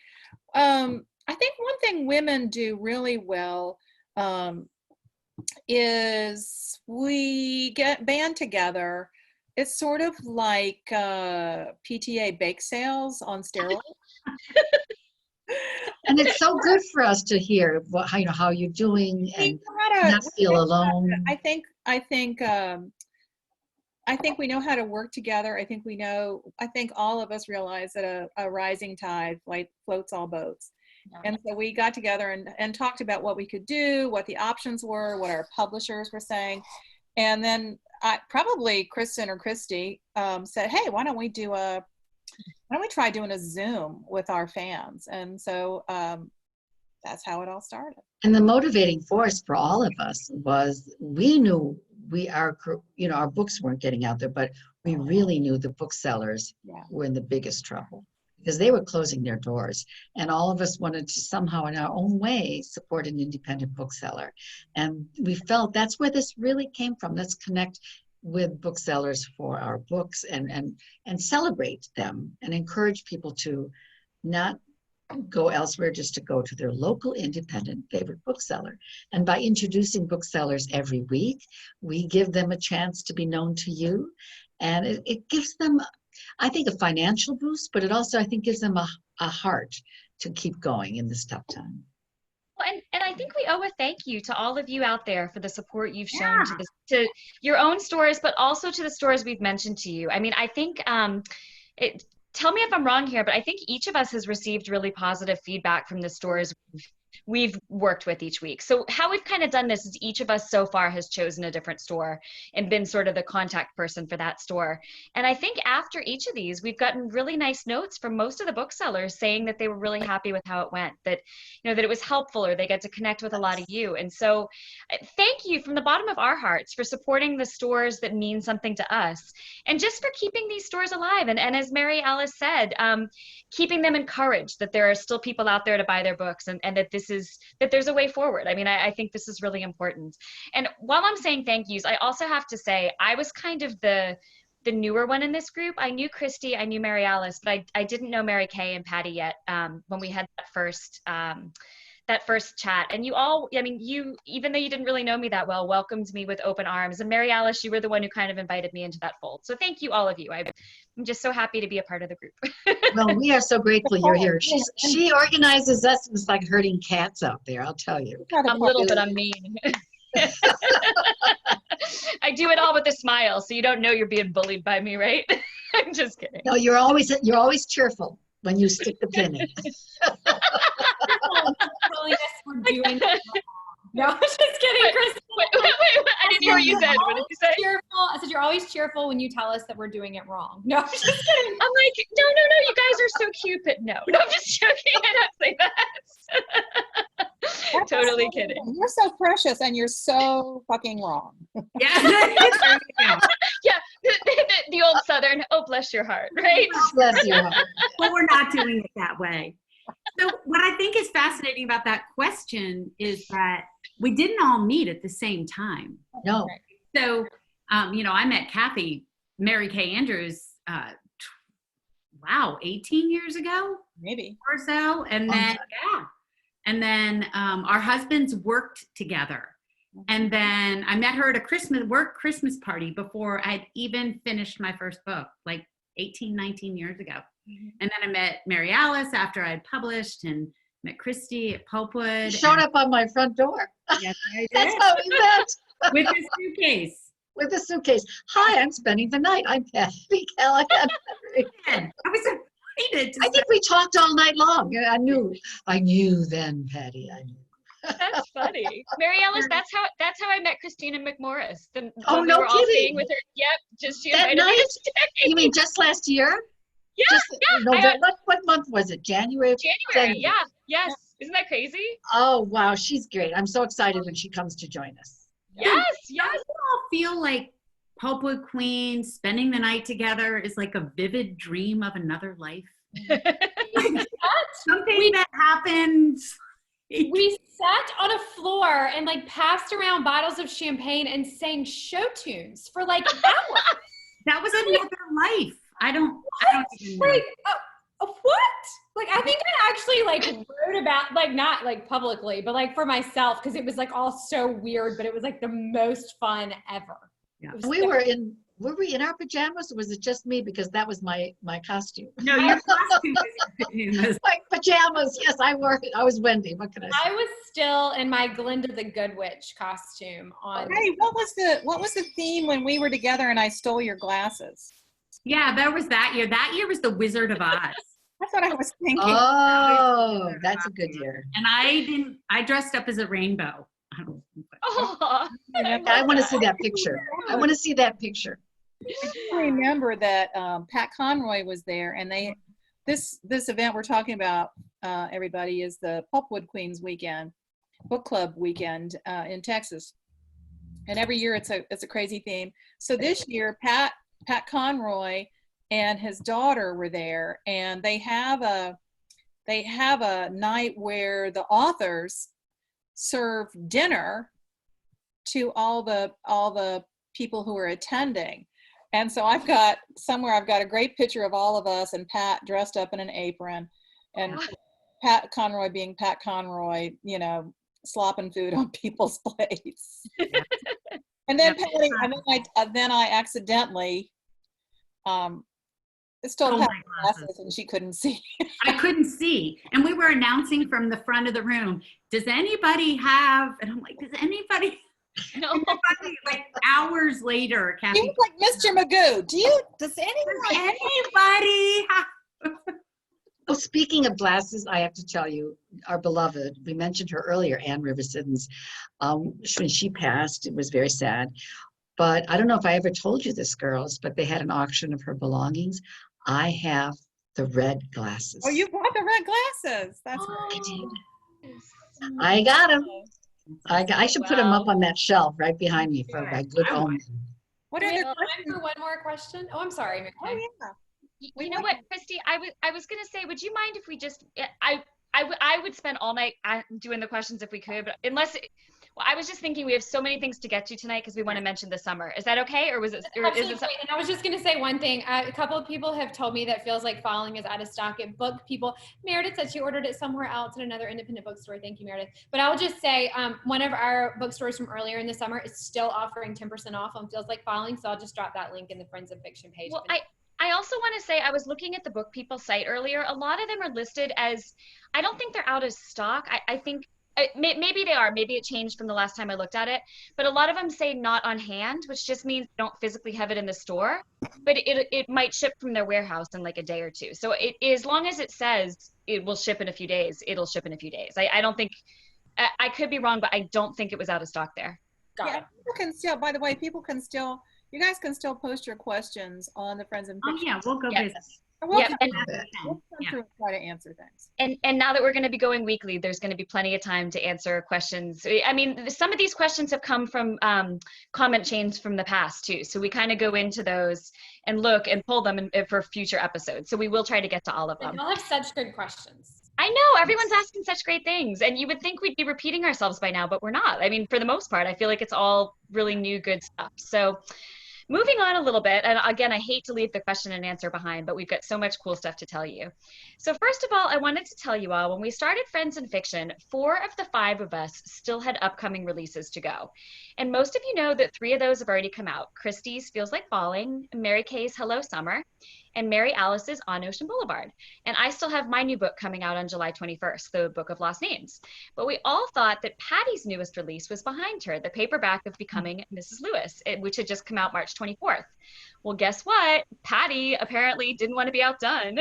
I think one thing women do really well is we band together. It's sort of like PTA bake sales on steroids. And it's so good for us to hear how you're doing and not feel alone. I think we know how to work together. I think all of us realize that a rising tide floats all boats. Yeah. And so we got together and talked about what we could do, what the options were, what our publishers were saying. And then probably Kristin or Kristy said, hey, why don't we try doing a Zoom with our fans? And so that's how it all started. And the motivating force for all of us was we knew our books weren't getting out there, but we really knew the booksellers were in the biggest trouble because they were closing their doors. And all of us wanted to somehow in our own way support an independent bookseller. And we felt that's where this really came from. Let's connect with booksellers for our books and celebrate them and encourage people to not go elsewhere, just to go to their local independent favorite bookseller. And by introducing booksellers every week, we give them a chance to be known to you. And it gives them, I think, a financial boost, but it also, I think, gives them a heart to keep going in this tough time. Well, and I think we owe a thank you to all of you out there for the support you've shown to your own stores, but also to the stores we've mentioned to you. I mean, I think tell me if I'm wrong here, but I think each of us has received really positive feedback from the stores we've we've worked with each week. So how we've kind of done this is each of us so far has chosen a different store and been sort of the contact person for that store. And I think after each of these, we've gotten really nice notes from most of the booksellers saying that they were really happy with how it went, that, you know, that it was helpful or they get to connect with a lot of you. And so thank you from the bottom of our hearts for supporting the stores that mean something to us, and just for keeping these stores alive. And as Mary Alice said, keeping them encouraged that there are still people out there to buy their books, and that there's a way forward. I mean, I think this is really important. And while I'm saying thank yous, I also have to say I was kind of the newer one in this group. I knew Kristy, I knew Mary Alice, but I didn't know Mary Kay and Patti yet when we had that first chat. And you all, I mean, you, even though you didn't really know me that well, welcomed me with open arms. And Mary Alice, you were the one who kind of invited me into that fold. So thank you, all of you. I'm just so happy to be a part of the group. Well, we are so grateful you're here. She organizes us. It's like herding cats out there, I'll tell you. I'm little, but I'm mean. I do it all with a smile, so you don't know you're being bullied by me, right? I'm just kidding. No, you're always cheerful when you stick the pin in. We're doing no, I was just kidding, Chris. Wait, I didn't hear what you said. What did you say? Cheerful. I said you're always cheerful when you tell us that we're doing it wrong. No, I'm just kidding. I'm like, no, you guys are so cute, but no, I'm just joking. I don't say that. Totally kidding. You're so precious and you're so fucking wrong. Yeah. Yeah, the old Southern, oh, bless your heart, right? Bless your heart. But we're not doing it that way. So what I think is fascinating about that question is that we didn't all meet at the same time. No. So, I met Kathy, Mary Kay Andrews, 18 years ago? Maybe. Or so. And then, our husbands worked together. And then I met her at a Christmas party before I'd even finished my first book, like 18, 19 years ago. And then I met Mary Alice after I'd published, and met Kristy at Pulpwood. You showed up on my front door. Yes, I did. That's how we met. With a suitcase. With a suitcase. Hi, I'm spending the night. I'm Patti Callahan Henry. I was excited. I think we talked all night long. I knew then, Patti. I knew. That's funny. Mary Alice, that's how I met Christina McMorris. No we were all kidding. staying with her. Yep, just she That invited me night? to stay. You mean just last year? Yeah, November, what month was it? January? January, yeah, yes. Isn't that crazy? Oh, wow, she's great. I'm so excited when she comes to join us. Yes. Don't you all feel like Pulpwood Queens, spending the night together is like a vivid dream of another life? Something that happens. We sat on a floor and like passed around bottles of champagne and sang show tunes for like hours. That was another life. I don't even know. Like, what? Like, I think I actually like wrote about, like, not like publicly, but like for myself, because it was like all so weird, but it was like the most fun ever. Yeah. Were we in our pajamas, or was it just me, because that was my costume? No, your costume was My pajamas. Yes, I wore it. I was Wendy. What can I say? I was still in my Glinda the Good Witch costume on. Hey, what was the theme when we were together and I stole your glasses? Yeah, there was that year. That year was the Wizard of Oz. That's what I was thinking. Oh, that's a good year. And I dressed up as a rainbow. Oh, I want to see that picture. I remember that Pat Conroy was there, and this event we're talking about, everybody, is the Pulpwood Queens weekend, book club weekend in Texas. And every year it's a crazy theme. So this year, Pat Conroy and his daughter were there, and they have a night where the authors serve dinner to all the people who are attending. And so I've got a great picture of all of us and Pat dressed up in an apron, and Pat Conroy being Pat Conroy, slopping food on people's plates. And then Patty, then I accidentally stole Patty's glasses, and she couldn't see. I couldn't see. And we were announcing from the front of the room, does anybody have, and I'm like, does anybody, no. like hours later, Kathy. You look like Mr. Magoo. Does anybody have? Oh, speaking of glasses, I have to tell you, our beloved, we mentioned her earlier, Ann Riversiden's, when she passed, it was very sad. But I don't know if I ever told you this, girls, but they had an auction of her belongings. I have the red glasses. Oh, you bought the red glasses. That's I did. Yes. I got them. I should put them up Wow. on that shelf right behind me for my good omen. what Do are we the have time for one more question? Oh, I'm sorry, Mary Oh, Kay. yeah. You know what, Kristy? I was gonna say, would you mind if we just I would spend all night doing the questions if we could, but well, I was just thinking we have so many things to get to tonight because we want to mention the summer. Is that okay, or was it? Or is Absolutely it? great. And I was just going to say one thing. A couple of people have told me that Feels Like Falling is out of stock at Book People. Meredith said she ordered it somewhere else at another independent bookstore. Thank you, Meredith. But I will just say one of our bookstores from earlier in the summer is still offering 10% off on Feels Like Falling. So I'll just drop that link in the Friends of Fiction page. Well, I also want to say I was looking at the Book People site earlier. A lot of them are listed as, I don't think they're out of stock. I think maybe they are. Maybe it changed from the last time I looked at it. But a lot of them say not on hand, which just means they don't physically have it in the store. But it might ship from their warehouse in like a day or two. So as long as it says it will ship in a few days, it'll ship in a few days. I don't think, I could be wrong, but I don't think it was out of stock there. Got Yeah, it. people can still, by the way, you guys can still post your questions on the Friends and Oh Fiction. yeah, we'll go Yes. visit. We'll Yep, come and- we'll come through and try to answer things. And now that we're going to be going weekly, there's going to be plenty of time to answer questions. I mean, some of these questions have come from comment chains from the past too. So we kind of go into those and look and pull them for future episodes. So we will try to get to all of them. Y'all have such good questions. I know, everyone's asking such great things, and you would think we'd be repeating ourselves by now, but we're not. I mean, for the most part, I feel like it's all really new, good stuff. So moving on a little bit, and again, I hate to leave the question and answer behind, but we've got so much cool stuff to tell you. So first of all, I wanted to tell you all, when we started Friends in Fiction, 4 of the 5 of us still had upcoming releases to go. And most of you know that 3 of those have already come out. Kristy's Feels Like Falling, Mary Kay's Hello Summer, and Mary Alice's On Ocean Boulevard. And I still have my new book coming out on July 21st, the Book of Lost Names. But we all thought that Patti's newest release was behind her, the paperback of Becoming Mrs. Lewis, which had just come out March 24th. Well, guess what? Patti apparently didn't want to be outdone.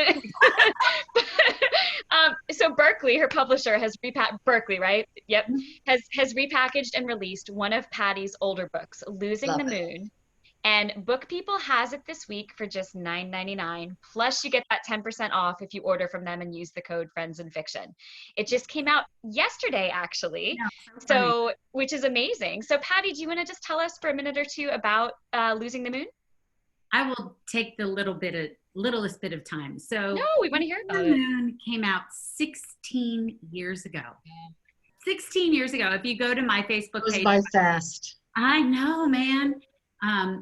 So Berkeley, her publisher, has Berkeley, right? Yep. Has repackaged and released one of Patti's older books, Losing the Moon. And Book People has it this week for just $9.99. Plus, you get that 10% off if you order from them and use the code Friends in Fiction. It just came out yesterday, actually. Yeah, so which is amazing. So, Patti, do you want to just tell us for a minute or two about Losing the Moon? I will take the littlest bit of time. So No, we want to hear about The it. Moon came out 16 years ago. 16 years ago. If you go to my Facebook Goes page, by fast. I know, man.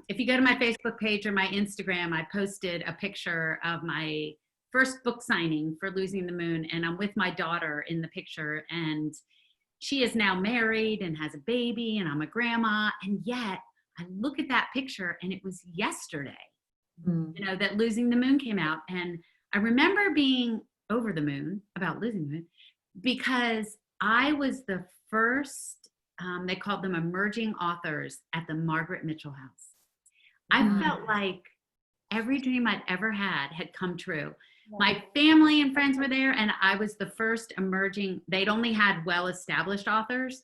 If you go to my Facebook page or my Instagram, I posted a picture of my first book signing for Losing the Moon, and I'm with my daughter in the picture, and she is now married and has a baby, and I'm a grandma, and yet I look at that picture and it was yesterday, you know, that Losing the Moon came out. And I remember being over the moon about Losing the Moon because I was the first, they called them emerging authors at the Margaret Mitchell House. I felt like every dream I'd ever had come true. My family and friends were there, and I was the first emerging. They'd only had well-established authors.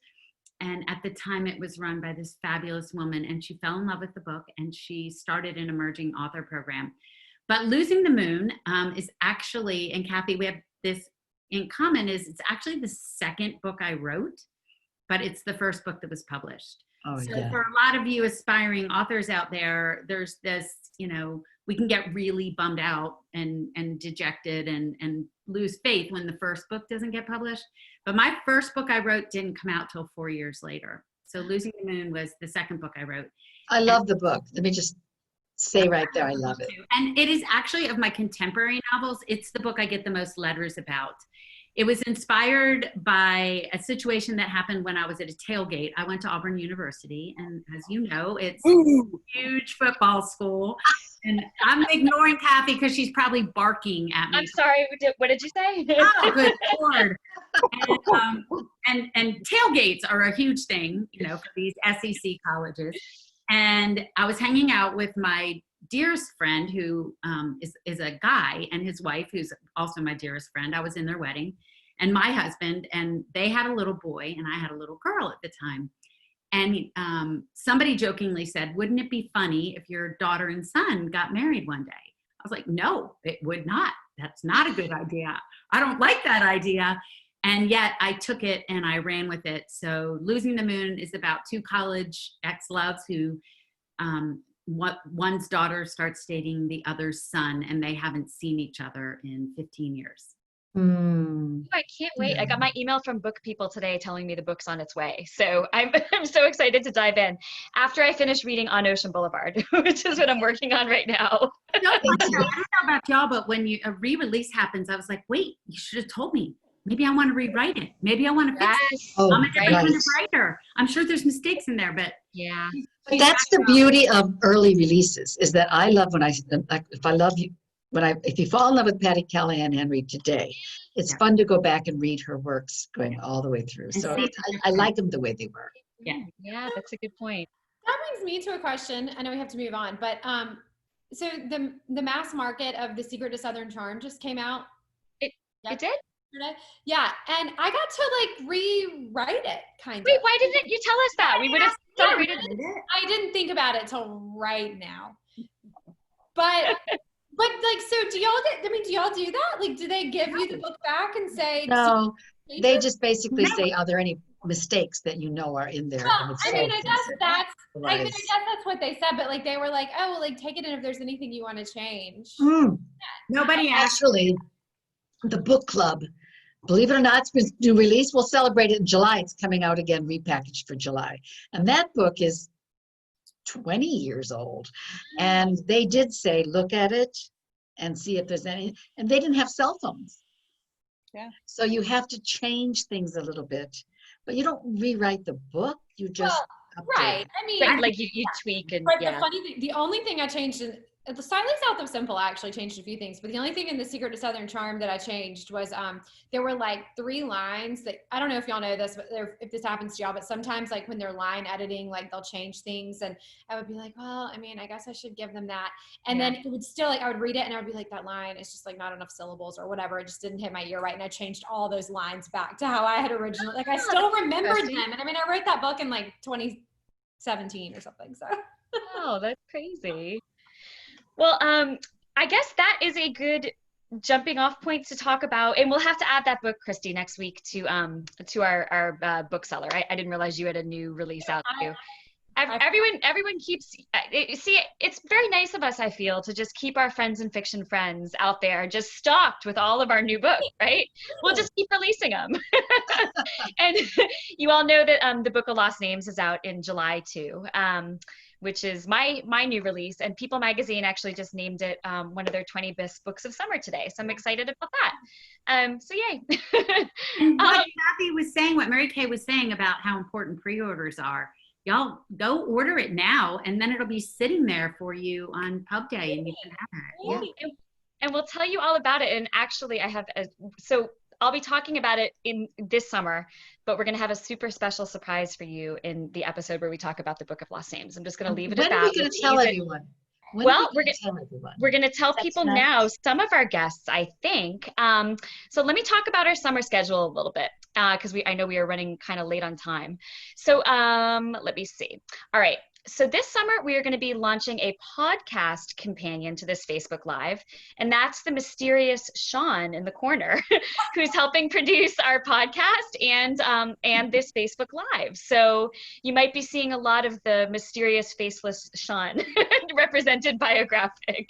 And at the time, it was run by this fabulous woman, and she fell in love with the book, and she started an emerging author program. But Losing the Moon is actually, and Kathy, we have this in common, is it's actually the second book I wrote, but it's the first book that was published. Oh, So yeah. for a lot of you aspiring authors out there, there's this, you know, we can get really bummed out and dejected and lose faith when the first book doesn't get published. But my first book I wrote didn't come out till 4 years later. So Losing the Moon was the second book I wrote. I love the book. Let me just say right there, I love it. And it is actually, of my contemporary novels, it's the book I get the most letters about. It was inspired by a situation that happened when I was at a tailgate. I went to Auburn University, and as you know, it's a huge football school. And I'm ignoring Kathy because she's probably barking at me. I'm sorry, what did you say? Oh, good Lord. And tailgates are a huge thing, you know, for these SEC colleges. And I was hanging out with my dearest friend who is a guy, and his wife, who's also my dearest friend. I was in their wedding, and my husband, and they had a little boy, and I had a little girl at the time. And somebody jokingly said, wouldn't it be funny if your daughter and son got married one day? I was like, no, it would not. That's not a good idea. I don't like that idea. And yet I took it and I ran with it. So Losing the Moon is about two college ex-loves who one's daughter starts dating the other's son, and they haven't seen each other in 15 years. I can't wait. I got my email from Book People today telling me the book's on its way. So I'm so excited to dive in after I finish reading On Ocean Boulevard, which is what I'm working on right now. I don't know about y'all, but when a re-release happens, I was like, wait, you should have told me. Maybe I want to rewrite it. Maybe I want to fix it. I'm a different kind of writer. I'm sure there's mistakes in there, but yeah. But that's the beauty of early releases, is that I love when if you fall in love with Patti Callahan Henry today, it's fun to go back and read her works going all the way through. So I like them the way they were. Yeah, that's a good point. That brings me to a question. I know we have to move on, but so the mass market of The Secret to Southern Charm just came out. It did? Yeah, and I got to rewrite it kind of. Wait, why didn't you tell us that? We would have celebrated it. I didn't think about it till right now. But so do y'all do that? Do they give you the book back and say? No, they just basically say, are there any mistakes that you know are in there? Well, I guess that's what they said, but they were like, oh, well, take it in if there's anything you want to change. Nobody actually. The book club, believe it or not, it's been new release. We'll celebrate it in July. It's coming out again, repackaged for July. And that book is 20 years old. And they did say, look at it and see if there's any, and they didn't have cell phones. Yeah. So you have to change things a little bit, but you don't rewrite the book. You just right. You tweak and but the funny thing, the only thing I changed in the Slightly South of Simple, I actually changed a few things, but the only thing in The Secret to Southern Charm that I changed was there were 3 lines that, I don't know if y'all know this, but if this happens to y'all, but sometimes when they're line editing, they'll change things, and I would be like, well, I guess I should give them that. And then it would still I would read it and I would be like, that line is just not enough syllables or whatever. It just didn't hit my ear right. And I changed all those lines back to how I had originally, I still remembered them. And I wrote that book in 2017 or something. So. Oh, that's crazy. Well, I guess that is a good jumping off point to talk about, and we'll have to add that book, Kristy, next week to our bookseller. I didn't realize you had a new release out too. Everyone keeps it's very nice of us, I feel, to just keep our friends and fiction friends out there just stocked with all of our new books, right? We'll just keep releasing them. And you all know that the Book of Lost Names is out in July too. Which is my new release, and People Magazine actually just named it one of their 20 best books of summer today. So I'm excited about that. So yay. And what Kathy was saying, what Mary Kay was saying about how important pre-orders are, y'all go order it now, and then it'll be sitting there for you on pub day, and you can have it. Yeah. And we'll tell you all about it. And actually I have so I'll be talking about it in this summer, but we're going to have a super special surprise for you in the episode where we talk about the Book of Lost Names. I'm just going to leave it at that. When are we going to tell everyone? We're going to tell people now, some of our guests, I think. So let me talk about our summer schedule a little bit, because I know we are running kind of late on time. So let me see. All right. So this summer, we are going to be launching a podcast companion to this Facebook Live, and that's the mysterious Sean in the corner, who's helping produce our podcast and this Facebook Live. So you might be seeing a lot of the mysterious faceless Sean represented by a graphic,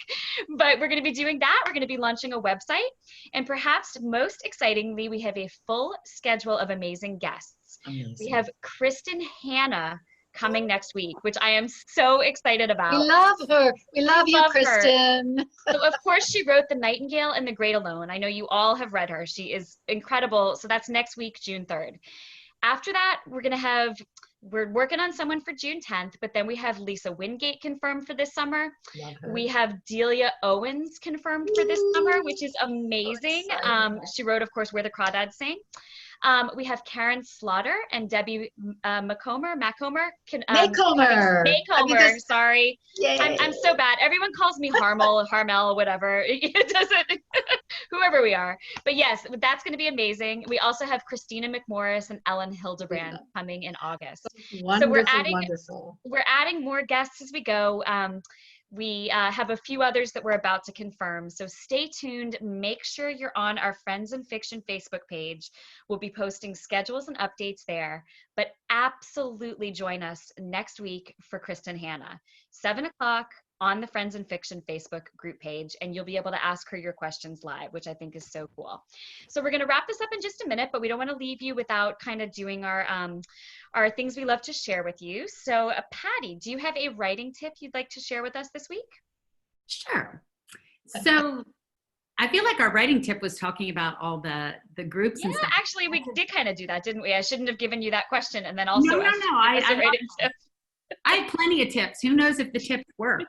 but we're going to be doing that. We're going to be launching a website, and perhaps most excitingly, we have a full schedule of amazing guests. We have Kristin Harmel coming next week, which I am so excited about. We love her. We love you, Kristin. So of course she wrote The Nightingale and The Great Alone. I know you all have read her. She is incredible. So that's next week, June 3rd. After that, we're working on someone for June 10th, but then we have Lisa Wingate confirmed for this summer. We have Delia Owens confirmed for this summer, which is amazing. She wrote, of course, Where the Crawdads Sing. We have Karen Slaughter and Debbie Macomber. Maycomer. Sorry. I'm so bad. Everyone calls me Harmel, whatever. It doesn't, whoever we are. But yes, that's going to be amazing. We also have Christina McMorris and Ellen Hildebrand coming in August. Wonderful. We're adding more guests as we go. We have a few others that we're about to confirm. So stay tuned. Make sure you're on our Friends in Fiction Facebook page. We'll be posting schedules and updates there. But absolutely join us next week for Kristin Hannah, 7 o'clock on the Friends in Fiction Facebook group page, and you'll be able to ask her your questions live, which I think is so cool. So we're going to wrap this up in just a minute, but we don't want to leave you without kind of doing our things we love to share with you. So Patti, do you have a writing tip you'd like to share with us this week? Sure. So I feel like our writing tip was talking about all the groups and stuff. Actually, we did kind of do that, didn't we? I shouldn't have given you that question and then also I have plenty of tips. Who knows if the tips work?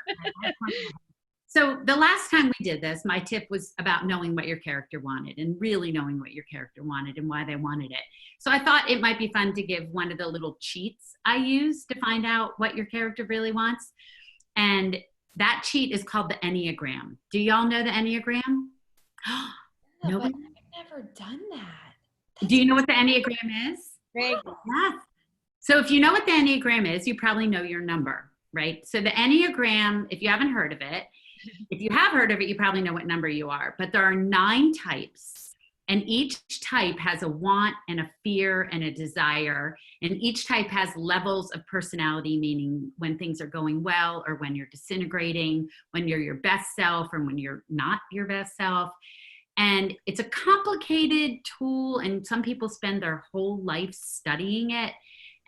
So the last time we did this, my tip was about knowing what your character wanted and really knowing what your character wanted and why they wanted it. So I thought it might be fun to give one of the little cheats I use to find out what your character really wants. And that cheat is called the Enneagram. Do y'all know the Enneagram? Nobody? I've never done that. Do you know what the Enneagram is? Yes. So if you know what the Enneagram is, you probably know your number, right? So the Enneagram, if you haven't heard of it, if you have heard of it, you probably know what number you are. But there are 9 types, and each type has a want and a fear and a desire. And each type has levels of personality, meaning when things are going well or when you're disintegrating, when you're your best self or when you're not your best self. And it's a complicated tool, and some people spend their whole life studying it.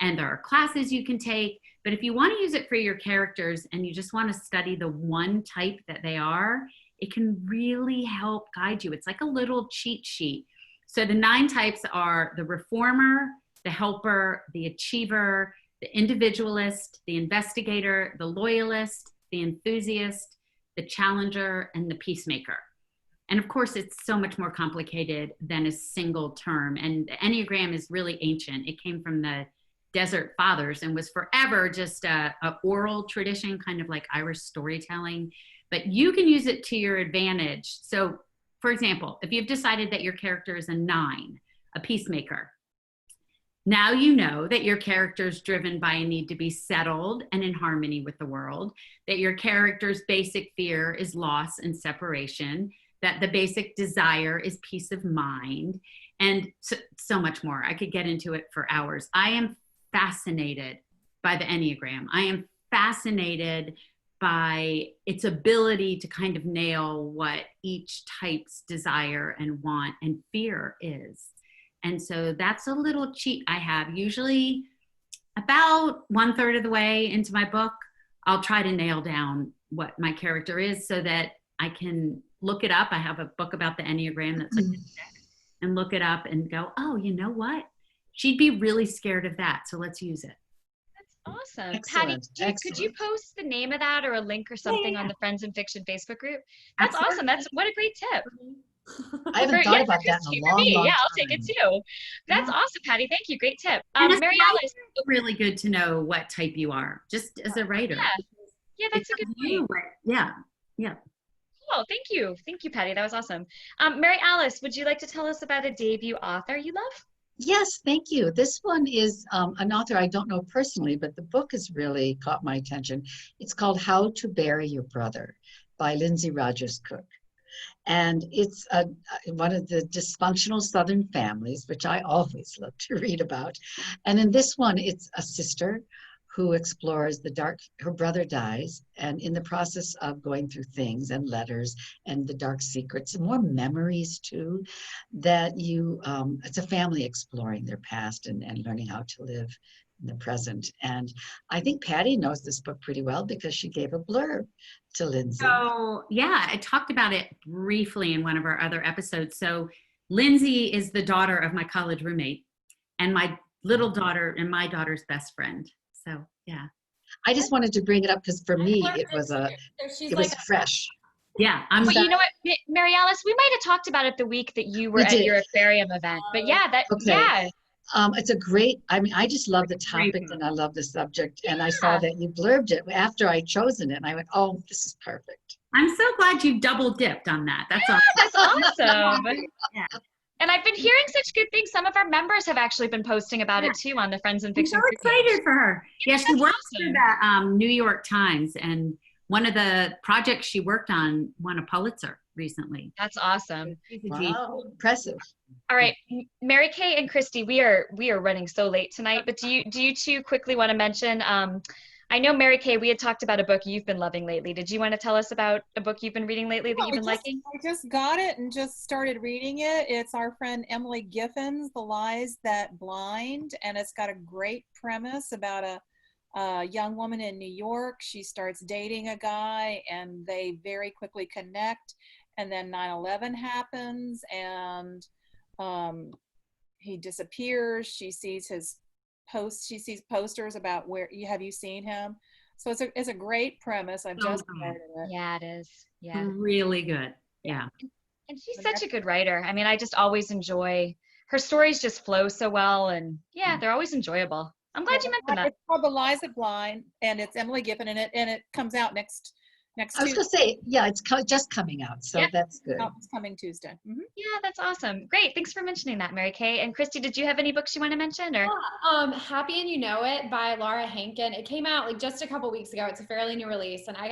And there are classes you can take, but if you want to use it for your characters and you just want to study the one type that they are, it can really help guide you. It's like a little cheat sheet. So the 9 types are the reformer, the helper, the achiever, the individualist, the investigator, the loyalist, the enthusiast, the challenger, and the peacemaker. And of course, it's so much more complicated than a single term. And the Enneagram is really ancient. It came from the Desert Fathers and was forever just a oral tradition, kind of like Irish storytelling, but you can use it to your advantage. So for example, if you've decided that your character is a 9, a peacemaker, now you know that your character is driven by a need to be settled and in harmony with the world, that your character's basic fear is loss and separation, that the basic desire is peace of mind, and so much more. I could get into it for hours. I am fascinated by the Enneagram. I am fascinated by its ability to kind of nail what each type's desire and want and fear is. And so that's a little cheat I have. Usually about 1/3 of the way into my book, I'll try to nail down what my character is so that I can look it up. I have a book about the Enneagram that's like this deck, and look it up and go, oh, you know what? She'd be really scared of that, so let's use it. That's awesome. Patti, could you post the name of that or a link or something on the Friends in Fiction Facebook group? That's awesome. What a great tip. I haven't thought about that in a long time. Yeah, I'll take it too. That's awesome, Patti. Thank you. Great tip. Mary Alice. It's really good to know what type you are, just as a writer. Yeah, that's a good point. Yeah. Cool. Thank you. Thank you, Patti. That was awesome. Mary Alice, would you like to tell us about a debut author you love? Yes, thank you. This one is an author I don't know personally, but the book has really caught my attention. It's called How to Bury Your Brother by Lindsey Rogers Cook. And it's one of the dysfunctional Southern families, which I always love to read about. And in this one, it's a sister who explores her brother dies, and in the process of going through things and letters and the dark secrets and more memories too, that it's a family exploring their past and learning how to live in the present. And I think Patti knows this book pretty well because she gave a blurb to Lindsey. So yeah, I talked about it briefly in one of our other episodes. So Lindsey is the daughter of my college roommate and my little daughter and my daughter's best friend. So yeah. I just wanted to bring it up because for me it was fresh. Yeah, But you know what, Mary Alice, we might have talked about it the week that you were We at did. your aquarium event. But yeah, Okay. It's a great, I mean, I just love the Great topic book. and I love the subject. And I saw that you blurbed it after I'd chosen it. And I went, oh, this is perfect. I'm so glad you double dipped on that. That's awesome. That's awesome. Yeah. And I've been hearing such good things. Some of our members have actually been posting about it too on the Friends and I'm Fiction. so excited for her. Yeah, she That's works awesome. for the New York Times, and one of the projects she worked on won a Pulitzer recently. That's awesome. Wow, impressive. All right, Mary Kay and Kristy, we are running so late tonight, but do you two quickly want to mention, I know Mary Kay, we had talked about a book you've been loving lately. Did you want to tell us about a book you've been reading lately that you've been liking? I just got it and just started reading it. It's our friend Emily Giffen's The Lies That Blind, and it's got a great premise about a young woman in New York. She starts dating a guy and they very quickly connect, and then 9/11 happens and he disappears. She sees his posters about have you seen him? So it's a great premise. I've just started it. Yeah, it is. Yeah. Really good. Yeah. And she's such a good writer. I mean, I just always enjoy her stories, just flow so well, and yeah, they're always enjoyable. I'm glad you mentioned that. It's called The Lies That Blind, and it's Emily Giffen in it, and it comes out next I was going to say, yeah, it's just coming out. So that's good. It's coming Tuesday. Mm-hmm. Yeah, that's awesome. Great. Thanks for mentioning that, Mary Kay. And Kristy, did you have any books you want to mention? Or Happy and You Know It by Laura Hankin. It came out like just a couple weeks ago. It's a fairly new release, and I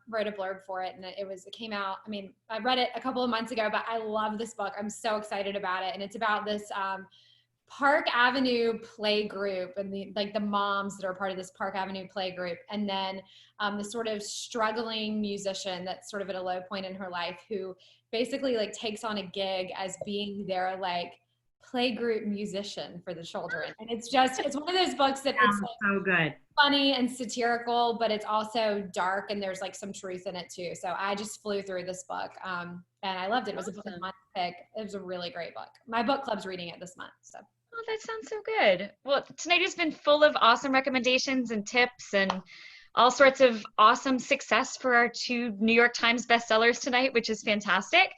wrote a blurb for it, and it came out. I mean, I read it a couple of months ago, but I love this book. I'm so excited about it, and it's about this Park Avenue play group and the moms that are part of this Park Avenue play group, and then the sort of struggling musician that's sort of at a low point in her life who basically like takes on a gig as being their like play group musician for the children. And it's one of those books that it's like so good, funny and satirical, but it's also dark and there's like some truth in it too. So I just flew through this book and I loved it. It was a book of the month pick. It was a really great book. My book club's reading it this month. So. Oh, that sounds so good. Well, tonight has been full of awesome recommendations and tips and all sorts of awesome success for our 2 New York Times bestsellers tonight, which is fantastic.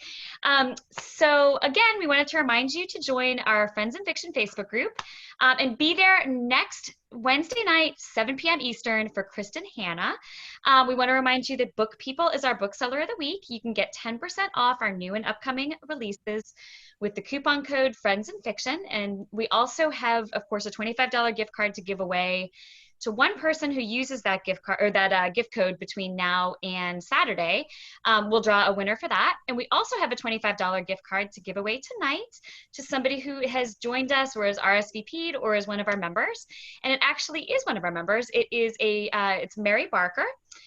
So again, we wanted to remind you to join our Friends in Fiction Facebook group and be there next Wednesday night, 7 p.m. Eastern for Kristin Hannah. We want to remind you that Book People is our bookseller of the week. You can get 10% off our new and upcoming releases with the coupon code Friends in Fiction. And we also have, of course, a $25 gift card to give away to one person who uses that gift card or that gift code between now and Saturday. We'll draw a winner for that. And we also have a $25 gift card to give away tonight to somebody who has joined us or is RSVP'd or is one of our members. And it actually is one of our members. It is it's Mary Barker.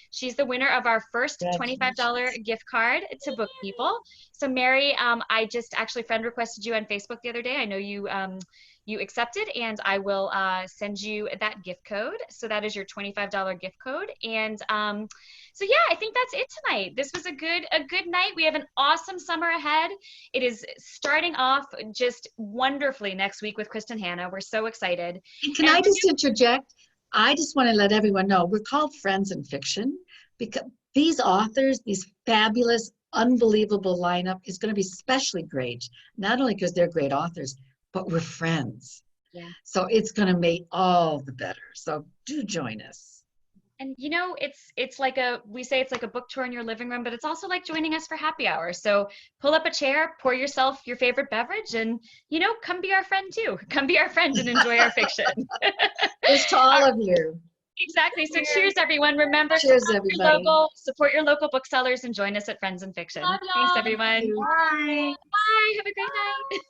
She's the winner of our first $25 gift card to Book People. So Mary, I just actually friend requested you on Facebook the other day. I know you accepted, and I will send you that gift code. So that is your $25 gift code. And so yeah, I think that's it tonight. This was a good night. We have an awesome summer ahead. It is starting off just wonderfully next week with Kristin Hannah. We're so excited. And I just interject? I just want to let everyone know we're called Friends in Fiction because these authors, these fabulous, unbelievable lineup is going to be especially great, not only because they're great authors, but we're friends. Yeah. So it's going to make all the better. So do join us. And you know, it's like we say it's like a book tour in your living room, but it's also like joining us for happy hour. So pull up a chair, pour yourself your favorite beverage, and you know, come be our friend too. Come be our friend and enjoy our fiction. Cheers to all of you. Exactly. So cheers, everyone. Remember, cheers, everybody. Support your local booksellers and join us at Friends in Fiction. Thanks, everyone. Bye. Bye. Have a great night.